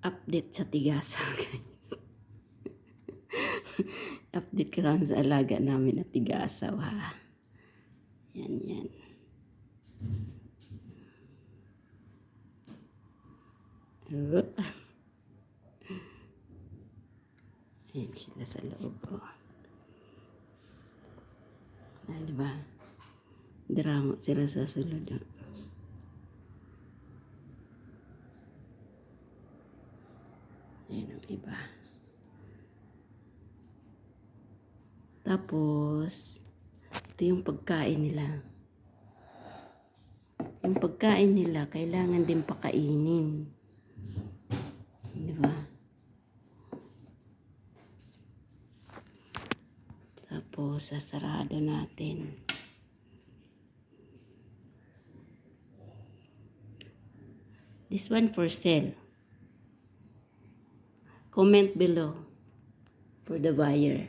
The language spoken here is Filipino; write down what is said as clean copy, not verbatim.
update sa tigasa, guys. Update ko lang sa alaga namin na tigasa, ha. Yan, yan. Ayan sila sa loob, oh. Diba? Drama sila sa sulod, oh. Ayan ang iba. Tapos, ito yung pagkain nila. Yung pagkain nila, kailangan din pakainin. Diba? Tapos, sasarado natin. This one for sale. Comment below for the buyer.